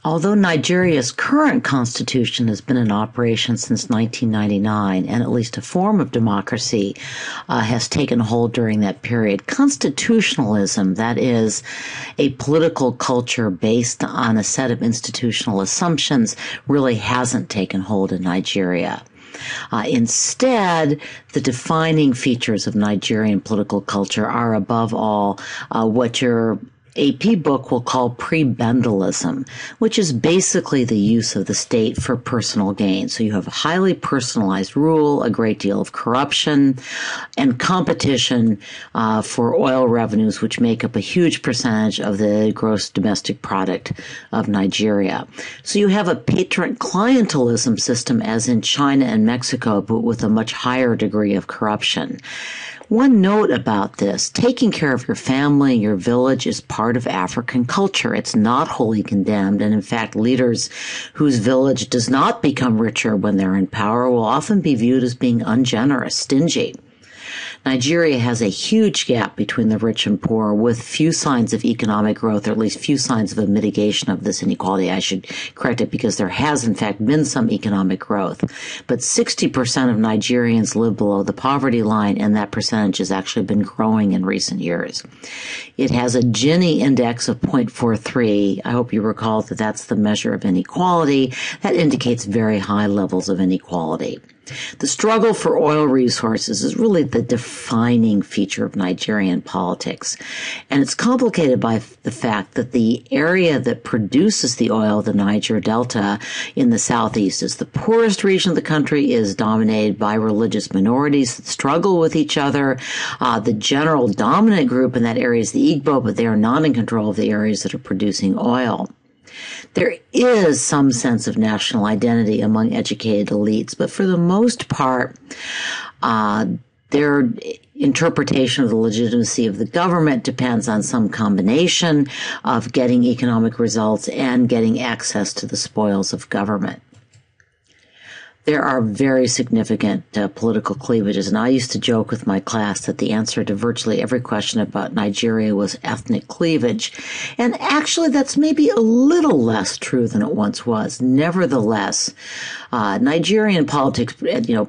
Although Nigeria's current constitution has been in operation since 1999, and at least a form of democracy has taken hold during that period, constitutionalism, that is, a political culture based on a set of institutional assumptions, really hasn't taken hold in Nigeria. Instead, the defining features of Nigerian political culture are, above all, what your AP book will call prebendalism, which is basically the use of the state for personal gain. So you have highly personalized rule, a great deal of corruption, and competition for oil revenues, which make up a huge percentage of the gross domestic product of Nigeria. So you have a patron clientelism system as in China and Mexico, but with a much higher degree of corruption. One note about this, taking care of your family, your village is part of African culture. It's not wholly condemned. And in fact, leaders whose village does not become richer when they're in power will often be viewed as being ungenerous, stingy. Nigeria has a huge gap between the rich and poor, with few signs of economic growth, or at least few signs of a mitigation of this inequality. I should correct it because there has, in fact, been some economic growth. But 60% of Nigerians live below the poverty line, and that percentage has actually been growing in recent years. It has a Gini index of 0.43. I hope you recall that that's the measure of inequality. That indicates very high levels of inequality. The struggle for oil resources is really the defining feature of Nigerian politics. And it's complicated by the fact that the area that produces the oil, the Niger Delta in the southeast, is the poorest region of the country, is dominated by religious minorities that struggle with each other. The general dominant group in that area is the Igbo, but they are not in control of the areas that are producing oil. There is some sense of national identity among educated elites, but for the most part, their interpretation of the legitimacy of the government depends on some combination of getting economic results and getting access to the spoils of government. There are very significant political cleavages, and I used to joke with my class that the answer to virtually every question about Nigeria was ethnic cleavage. And actually, that's maybe a little less true than it once was. Nevertheless, Nigerian politics,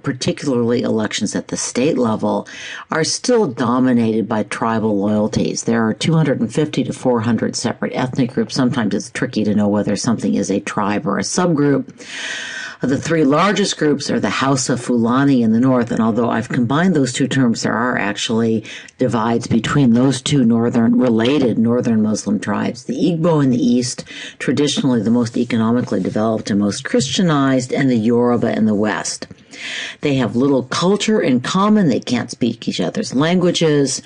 particularly elections at the state level, are still dominated by tribal loyalties. There are 250 to 400 separate ethnic groups. Sometimes it's tricky to know whether something is a tribe or a subgroup. The three largest groups are the Hausa Fulani in the north, and although I've combined those two terms, there are actually divides between those two related northern Muslim tribes. The Igbo in the east, traditionally the most economically developed and most Christianized, and the Yoruba in the west. They have little culture in common. They can't speak each other's languages.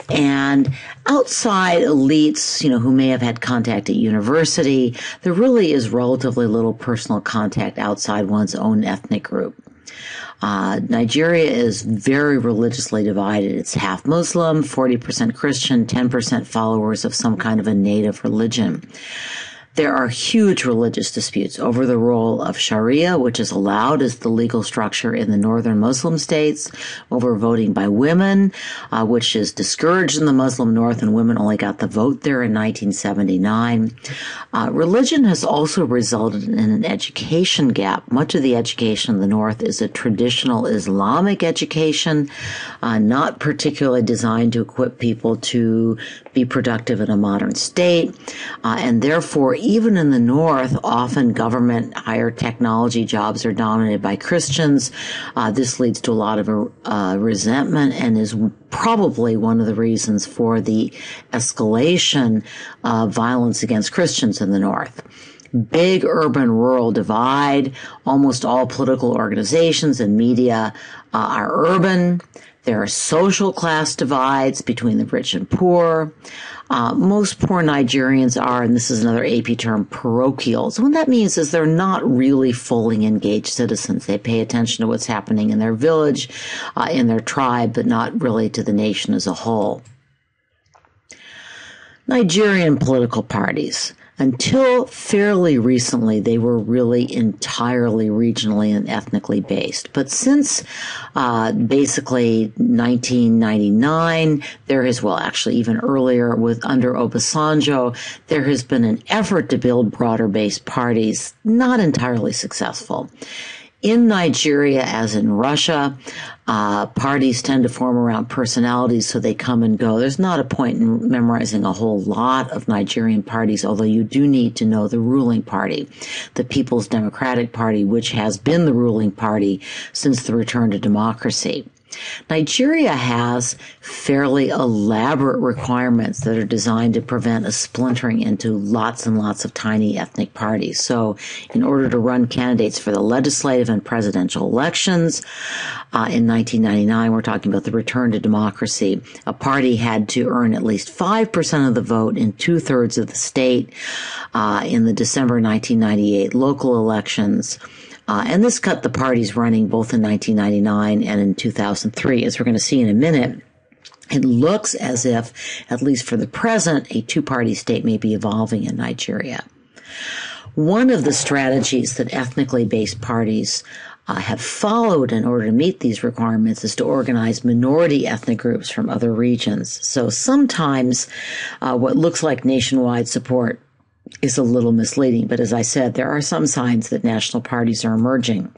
And outside elites, who may have had contact at university, there really is relatively little personal contact outside one's own ethnic group. Nigeria is very religiously divided. It's half Muslim, 40% Christian, 10% followers of some kind of a native religion. There are huge religious disputes over the role of Sharia, which is allowed as the legal structure in the northern Muslim states, over voting by women, which is discouraged in the Muslim north, and women only got the vote there in 1979. Religion has also resulted in an education gap. Much of the education in the north is a traditional Islamic education, not particularly designed to equip people to be productive in a modern state, and therefore even in the north, often government, higher technology jobs are dominated by Christians. This leads to a lot of resentment and is probably one of the reasons for the escalation of violence against Christians in the north. Big urban-rural divide. Almost all political organizations and media are urban. There are social class divides between the rich and poor. Most poor Nigerians are, and this is another AP term, parochials. What that means is they're not really fully engaged citizens. They pay attention to what's happening in their village, in their tribe, but not really to the nation as a whole. Nigerian political parties. Until fairly recently, they were really entirely regionally and ethnically based. But since basically 1999, there is, well, actually even earlier under Obasanjo, there has been an effort to build broader-based parties, not entirely successful. In Nigeria, as in Russia, parties tend to form around personalities, so they come and go. There's not a point in memorizing a whole lot of Nigerian parties, although you do need to know the ruling party, the People's Democratic Party, which has been the ruling party since the return to democracy. Nigeria has fairly elaborate requirements that are designed to prevent a splintering into lots and lots of tiny ethnic parties. So in order to run candidates for the legislative and presidential elections in 1999, we're talking about the return to democracy, a party had to earn at least 5% of the vote in 2/3 of the state in the December 1998 local elections. And this cut the parties running both in 1999 and in 2003. As we're going to see in a minute, it looks as if, at least for the present, a two-party state may be evolving in Nigeria. One of the strategies that ethnically based parties have followed in order to meet these requirements is to organize minority ethnic groups from other regions. So sometimes what looks like nationwide support is a little misleading, but as I said, there are some signs that national parties are emerging.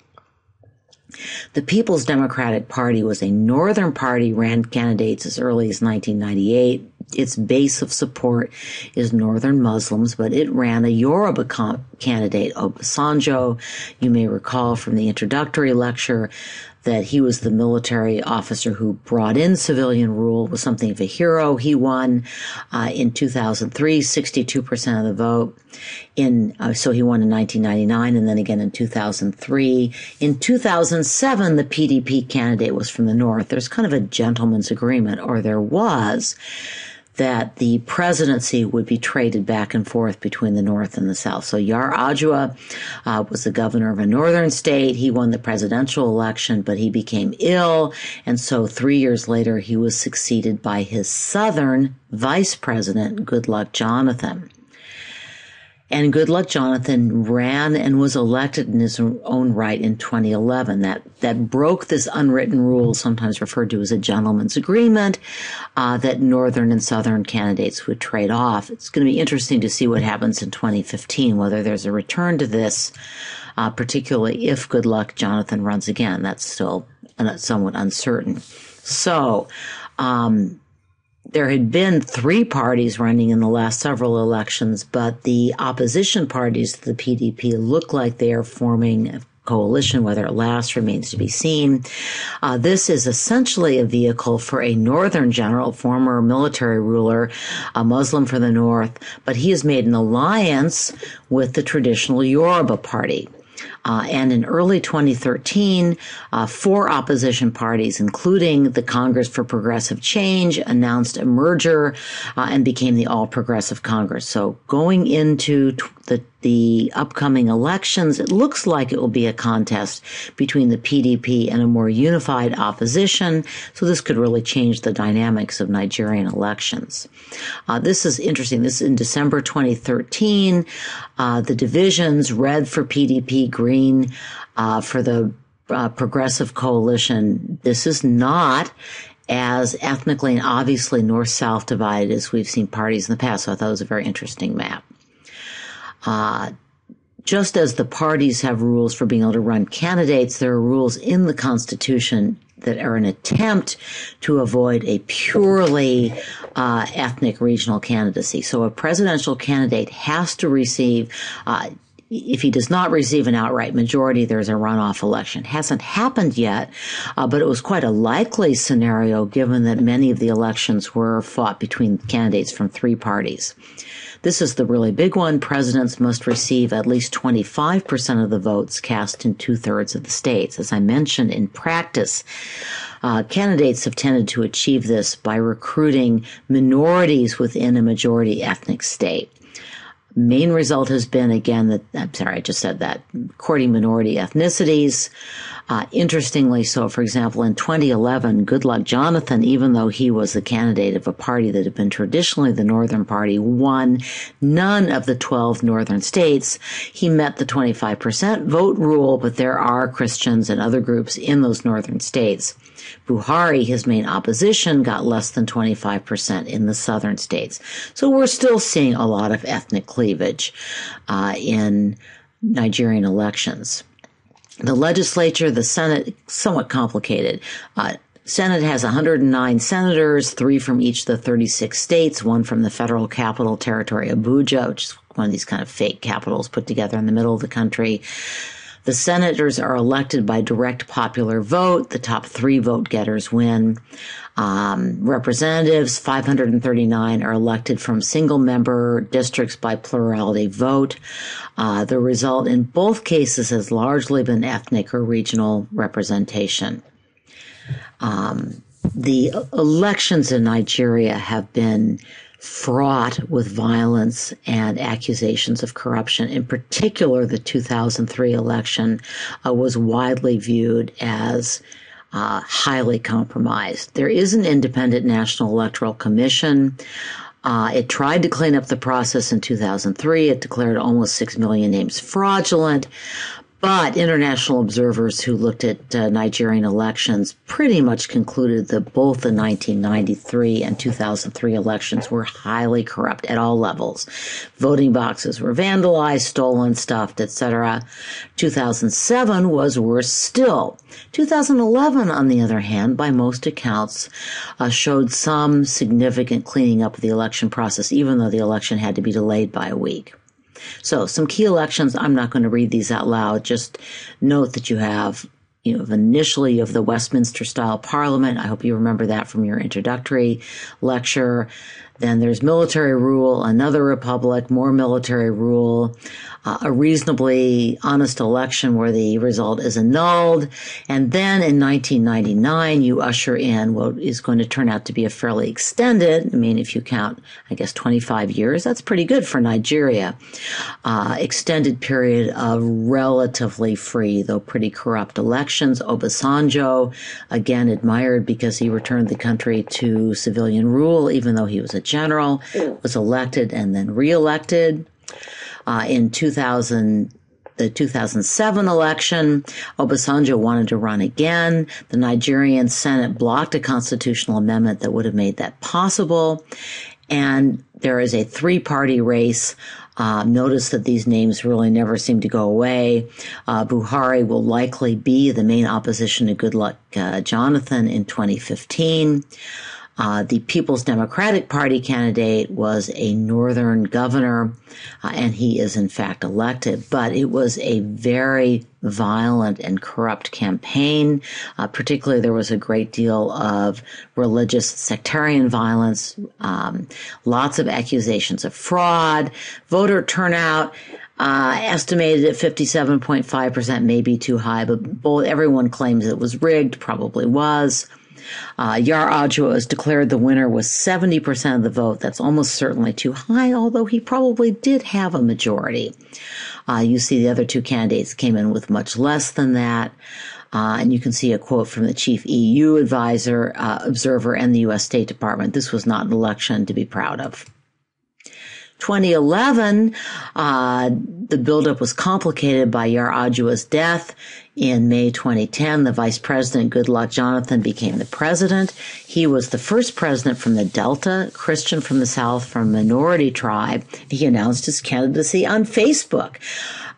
The People's Democratic Party was a northern party, ran candidates as early as 1998. Its base of support is northern Muslims, but it ran a Yoruba candidate, Obasanjo. You may recall from the introductory lecture that he was the military officer who brought in civilian rule, was something of a hero. He won in 2003, 62% of the vote. So he won in 1999 and then again in 2003. In 2007, the PDP candidate was from the north. There's kind of a gentleman's agreement, or there was, that the presidency would be traded back and forth between the North and the South. So Yar Adua was the governor of a northern state. He won the presidential election, but he became ill. And so 3 years later, he was succeeded by his southern vice president, Goodluck Jonathan. And Goodluck Jonathan ran and was elected in his own right in 2011. That broke this unwritten rule, sometimes referred to as a gentleman's agreement, that northern and southern candidates would trade off. It's going to be interesting to see what happens in 2015, whether there's a return to this, particularly if Goodluck Jonathan runs again. That's still somewhat uncertain. So, there had been 3 parties running in the last several elections, but the opposition parties to the PDP look like they are forming a coalition. Whether it lasts remains to be seen. This is essentially a vehicle for a northern general, former military ruler, a Muslim for the north, but he has made an alliance with the traditional Yoruba party. And in early 2013, 4 opposition parties, including the Congress for Progressive Change, announced a merger and became the All Progressive Congress. So going into the upcoming elections, it looks like it will be a contest between the PDP and a more unified opposition. So this could really change the dynamics of Nigerian elections. This is interesting. This is in December 2013. The divisions, red for PDP, green for the Progressive Coalition. This is not as ethnically and obviously north-south divided as we've seen parties in the past. So I thought it was a very interesting map. Just as the parties have rules for being able to run candidates, there are rules in the Constitution that are an attempt to avoid a purely ethnic regional candidacy. So a presidential candidate has to receive, if he does not receive an outright majority, there's a runoff election. Hasn't happened yet, but it was quite a likely scenario given that many of the elections were fought between candidates from 3 parties. This is the really big one. Presidents must receive at least 25% of the votes cast in 2/3 of the states. As I mentioned, in practice, candidates have tended to achieve this by recruiting minorities within a majority ethnic state. Main result has been, again, that, I'm sorry, I just said that, courting minority ethnicities. Interestingly so, for example, in 2011, Goodluck Jonathan, even though he was the candidate of a party that had been traditionally the Northern Party, won none of the 12 Northern states. He met the 25% vote rule, but there are Christians and other groups in those Northern states. Buhari, his main opposition, got less than 25% in the Southern states. So we're still seeing a lot of ethnic cleavage in Nigerian elections. The legislature, the Senate, somewhat complicated. Senate has 109 senators, 3 from each of the 36 states, 1 from the Federal Capital Territory, Abuja, which is one of these kind of fake capitals put together in the middle of the country. The senators are elected by direct popular vote. The top 3 vote getters win. Representatives, 539, are elected from single-member districts by plurality vote. The result in both cases has largely been ethnic or regional representation. The elections in Nigeria have been fraught with violence and accusations of corruption. In particular, the 2003 election was widely viewed as highly compromised. There is an independent National Electoral Commission. It tried to clean up the process in 2003. It declared almost 6 million names fraudulent. But international observers who looked at Nigerian elections pretty much concluded that both the 1993 and 2003 elections were highly corrupt at all levels. Voting boxes were vandalized, stolen, stuffed, etc. 2007 was worse still. 2011, on the other hand, by most accounts, showed some significant cleaning up of the election process, even though the election had to be delayed by a week. So some key elections, I'm not going to read these out loud. Just note that you have initially of the Westminster-style parliament. I hope you remember that from your introductory lecture. Then there's military rule, another republic, more military rule, a reasonably honest election where the result is annulled. And then in 1999, you usher in what is going to turn out to be a fairly extended, if you count, 25 years, that's pretty good for Nigeria, extended period of relatively free, though pretty corrupt elections. Obasanjo, again admired because he returned the country to civilian rule, even though he was a general, was elected and then reelected. In the 2007 election, Obasanjo wanted to run again. The Nigerian Senate blocked a constitutional amendment that would have made that possible. And there is a 3-party race. Notice that these names really never seem to go away. Buhari will likely be the main opposition to Goodluck Jonathan in 2015. The People's Democratic Party candidate was a northern governor, and he is in fact elected. But it was a very violent and corrupt campaign. Particularly, there was a great deal of religious sectarian violence, lots of accusations of fraud, voter turnout. Estimated at 57.5%, maybe too high, but everyone claims it was rigged, probably was. Yar'Adua is declared the winner with 70% of the vote. That's almost certainly too high, although he probably did have a majority. You see the other 2 candidates came in with much less than that. And you can see a quote from the chief EU observer and the U.S. State Department. This was not an election to be proud of. 2011, the buildup was complicated by Yar'Adua's death. In May 2010, the vice president, Goodluck Jonathan, became the president. He was the first president from the Delta, Christian from the South, from a minority tribe. He announced his candidacy on Facebook.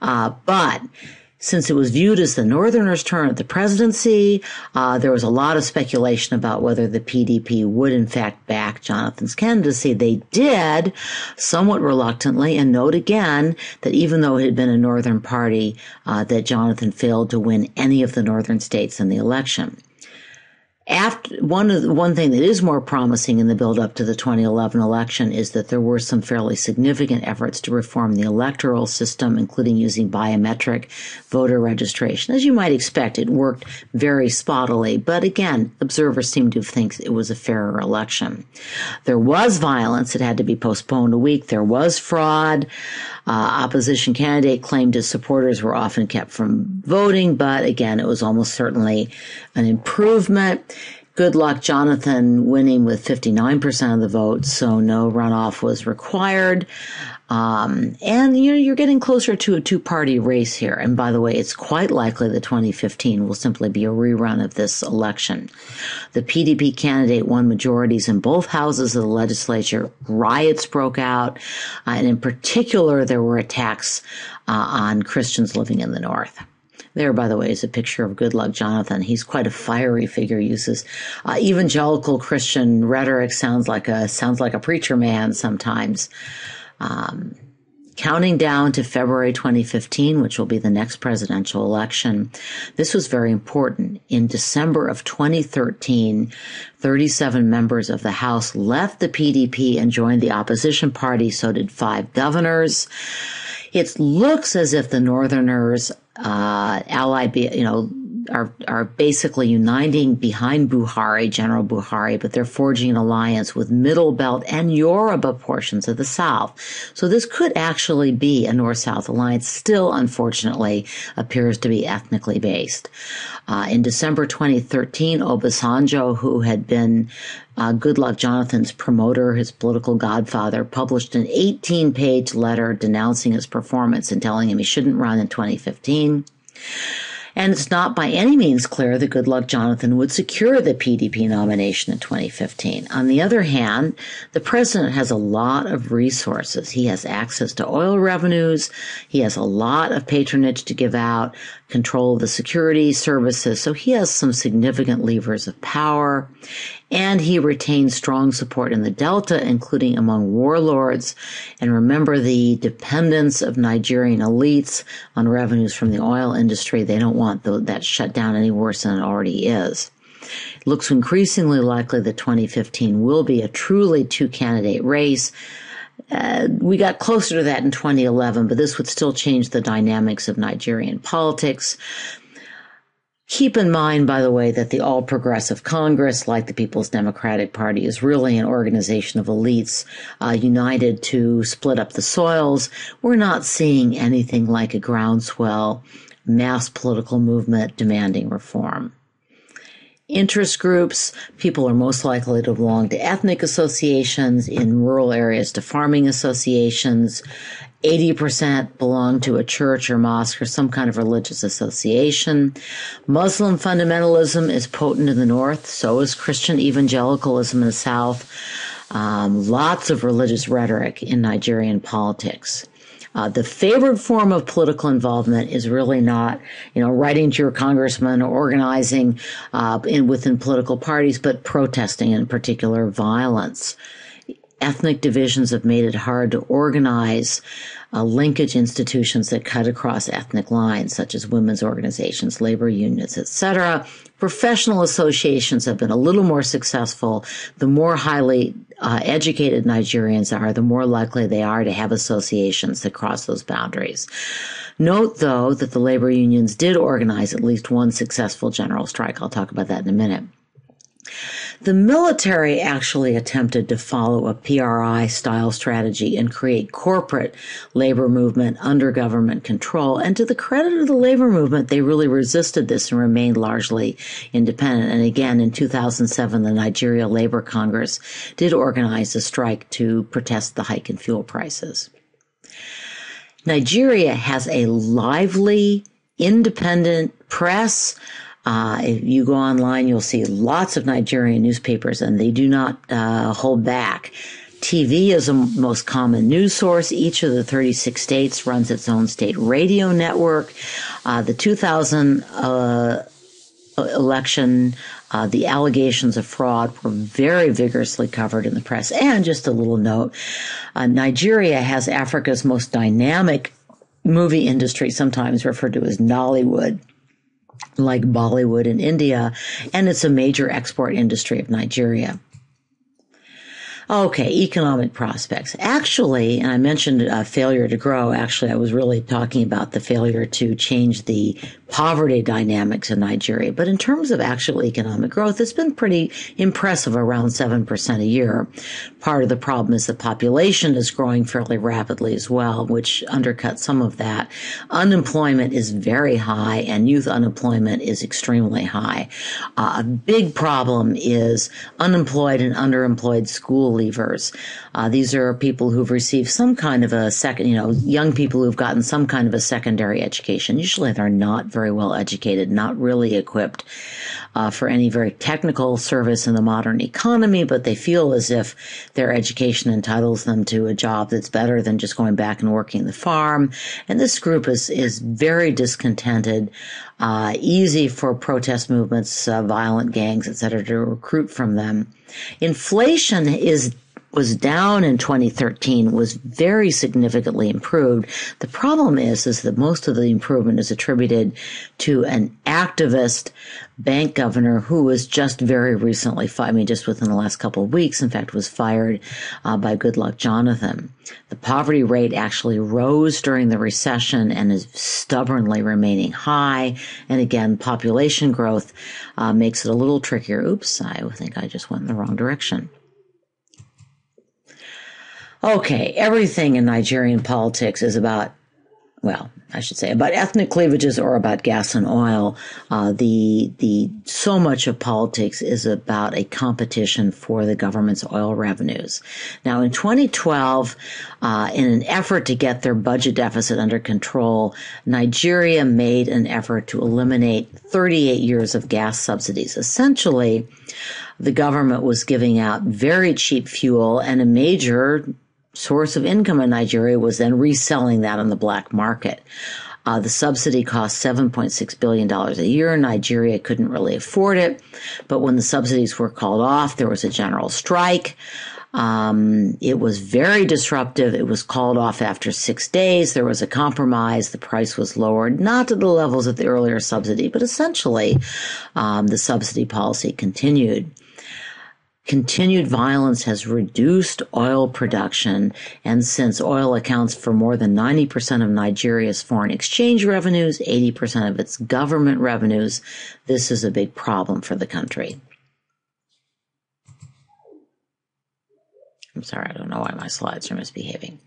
But since it was viewed as the Northerners' turn at the presidency, there was a lot of speculation about whether the PDP would in fact back Jonathan's candidacy. They did, somewhat reluctantly, and note again that even though it had been a Northern party, that Jonathan failed to win any of the Northern states in the election. One thing that is more promising in the build up to the 2011 election is that there were some fairly significant efforts to reform the electoral system, including using biometric voter registration. As you might expect, it worked very spottily, but again, observers seem to think it was a fairer election. There was violence. It had to be postponed a week. There was fraud. Opposition candidate claimed his supporters were often kept from voting, but again, it was almost certainly an improvement. Goodluck Jonathan winning with 59% of the vote, so no runoff was required. And you're getting closer to a two-party race here. And by the way, it's quite likely that 2015 will simply be a rerun of this election. The PDP candidate won majorities in both houses of the legislature. Riots broke out, and in particular, there were attacks on Christians living in the North. There, by the way, is a picture of Goodluck Jonathan. He's quite a fiery figure, uses evangelical Christian rhetoric, sounds like a preacher man sometimes. Counting down to February 2015, which will be the next presidential election. This was very important. In December of 2013, 37 members of the House left the PDP and joined the opposition party. So did 5 governors. It looks as if the Northerners, are basically uniting behind Buhari, General Buhari, but they're forging an alliance with Middle Belt and Yoruba portions of the South. So this could actually be a North-South alliance, still unfortunately appears to be ethnically based. In December 2013, Obasanjo, who had been Goodluck Jonathan's promoter, his political godfather, published an 18-page letter denouncing his performance and telling him he shouldn't run in 2015. And it's not by any means clear that Goodluck Jonathan would secure the PDP nomination in 2015. On the other hand, the president has a lot of resources. He has access to oil revenues. He has a lot of patronage to give out, control of the security services. So he has some significant levers of power. And he retains strong support in the Delta, including among warlords. And remember the dependence of Nigerian elites on revenues from the oil industry. They don't want that shut down any worse than it already is. It looks increasingly likely that 2015 will be a truly two-candidate race. We got closer to that in 2011, but this would still change the dynamics of Nigerian politics. Keep in mind, by the way, that the All Progressive Congress, like the People's Democratic Party, is really an organization of elites united to split up the soils. We're not seeing anything like a groundswell mass political movement demanding reform. Interest groups, people are most likely to belong to ethnic associations, in rural areas to farming associations. 80% belong to a church or mosque or some kind of religious association. Muslim fundamentalism is potent in the north, so is Christian evangelicalism in the south. Lots of religious rhetoric in Nigerian politics. The favored form of political involvement is really not, writing to your congressman or organizing within political parties, but protesting, in particular violence. Ethnic divisions have made it hard to organize linkage institutions that cut across ethnic lines, such as women's organizations, labor unions, etc. Professional associations have been a little more successful. The more highly educated Nigerians are, the more likely they are to have associations that cross those boundaries. Note, though, that the labor unions did organize at least one successful general strike. I'll talk about that in a minute. The military actually attempted to follow a PRI-style strategy and create corporate labor movement under government control. And to the credit of the labor movement, they really resisted this and remained largely independent. And again, in 2007, the Nigeria Labor Congress did organize a strike to protest the hike in fuel prices. Nigeria has a lively, independent press. If you go online, you'll see lots of Nigerian newspapers, and they do not hold back. TV is the most common news source. Each of the 36 states runs its own state radio network. The 2000 election, the allegations of fraud were very vigorously covered in the press. And just a little note, Nigeria has Africa's most dynamic movie industry, sometimes referred to as Nollywood. like Bollywood in India, and it's a major export industry of Nigeria. Okay, economic prospects. Actually, and I mentioned failure to grow. Actually, I was really talking about the failure to change the poverty dynamics in Nigeria. But in terms of actual economic growth, it's been pretty impressive, around 7% a year. Part of the problem is the population is growing fairly rapidly as well, which undercuts some of that. Unemployment is very high, and youth unemployment is extremely high. A big problem is unemployed and underemployed school leavers. These are people who've received some kind of a young people who've gotten some kind of a secondary education. Usually they're not very well educated, not really equipped for any very technical service in the modern economy, but they feel as if their education entitles them to a job that's better than just going back and working the farm. And this group is very discontented, easy for protest movements, violent gangs, etc., to recruit from them. Inflation was down in 2013, was very significantly improved. The problem is that most of the improvement is attributed to an activist bank governor who was just very recently fired, just within the last couple of weeks, in fact, was fired by Goodluck Jonathan. The poverty rate actually rose during the recession and is stubbornly remaining high. And again, population growth makes it a little trickier. Oops, I think I just went in the wrong direction. Okay, everything in Nigerian politics is about ethnic cleavages or about gas and oil. So much of politics is about a competition for the government's oil revenues. Now, in 2012, in an effort to get their budget deficit under control, Nigeria made an effort to eliminate 38 years of gas subsidies. Essentially, the government was giving out very cheap fuel, and a major source of income in Nigeria was then reselling that on the black market. The subsidy cost $7.6 billion a year. Nigeria couldn't really afford it. But when the subsidies were called off, there was a general strike. It was very disruptive. It was called off after 6 days. There was a compromise. The price was lowered, not to the levels of the earlier subsidy, but essentially the subsidy policy continued. Continued violence has reduced oil production, and since oil accounts for more than 90% of Nigeria's foreign exchange revenues, 80% of its government revenues, this is a big problem for the country. I'm sorry, I don't know why my slides are misbehaving.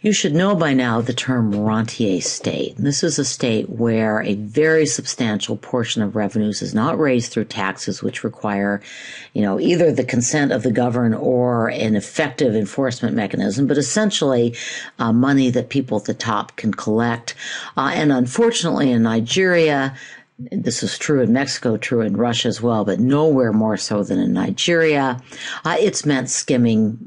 You should know by now the term rentier state. This is a state where a very substantial portion of revenues is not raised through taxes, which require, either the consent of the governed or an effective enforcement mechanism, but essentially money that people at the top can collect. And unfortunately in Nigeria, this is true in Mexico, true in Russia as well, but nowhere more so than in Nigeria. It's meant skimming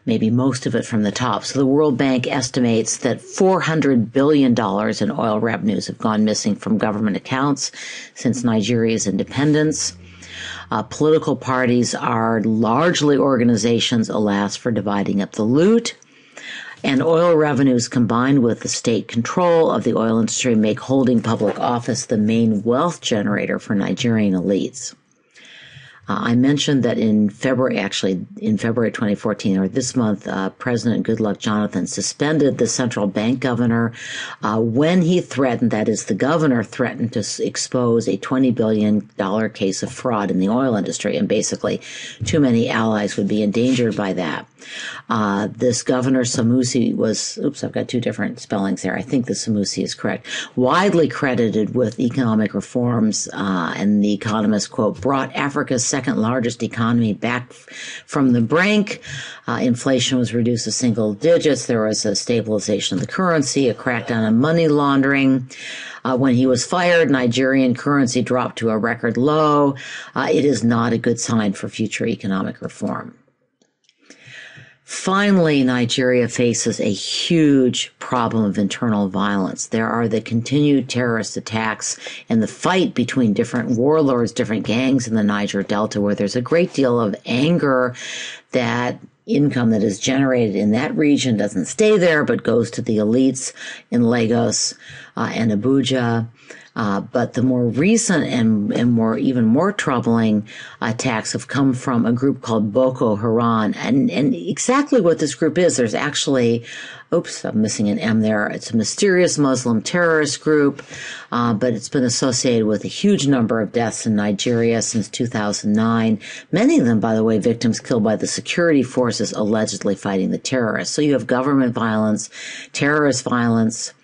maybe most of it from the top. So the World Bank estimates that $400 billion in oil revenues have gone missing from government accounts since Nigeria's independence. Political parties are largely organizations, alas, for dividing up the loot. And oil revenues combined with the state control of the oil industry make holding public office the main wealth generator for Nigerian elites. I mentioned that in February 2014, or this month, President Goodluck Jonathan suspended the central bank governor when he threatened, that is, the governor threatened to expose a $20 billion case of fraud in the oil industry, and basically too many allies would be endangered by that. This governor Sanusi was, I've got two different spellings there. I think the Sanusi is correct. Widely credited with economic reforms, and the Economist, quote, brought Africa's second largest economy back from the brink. Inflation was reduced to single digits. There was a stabilization of the currency, a crackdown on money laundering. When he was fired, Nigerian currency dropped to a record low. It is not a good sign for future economic reform. Finally, Nigeria faces a huge problem of internal violence. There are the continued terrorist attacks and the fight between different warlords, different gangs in the Niger Delta, where there's a great deal of anger that income that is generated in that region doesn't stay there, but goes to the elites in Lagos and Abuja. But the more recent and even more troubling attacks have come from a group called Boko Haram. And exactly what this group is, there's actually, oops, I'm missing an M there. It's a mysterious Muslim terrorist group, but it's been associated with a huge number of deaths in Nigeria since 2009. Many of them, by the way, victims killed by the security forces allegedly fighting the terrorists. So you have government violence, terrorist violence.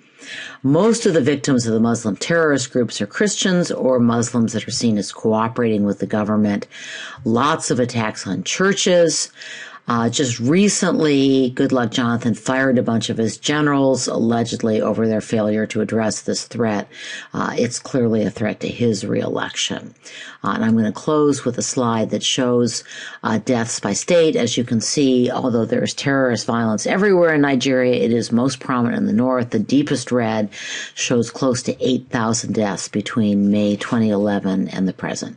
Most of the victims of the Muslim terrorist groups are Christians or Muslims that are seen as cooperating with the government. Lots of attacks on churches. Just recently, Goodluck Jonathan fired a bunch of his generals, allegedly over their failure to address this threat. It's clearly a threat to his reelection. And I'm going to close with a slide that shows deaths by state. As you can see, although there's terrorist violence everywhere in Nigeria, it is most prominent in the north. The deepest red shows close to 8,000 deaths between May 2011 and the present.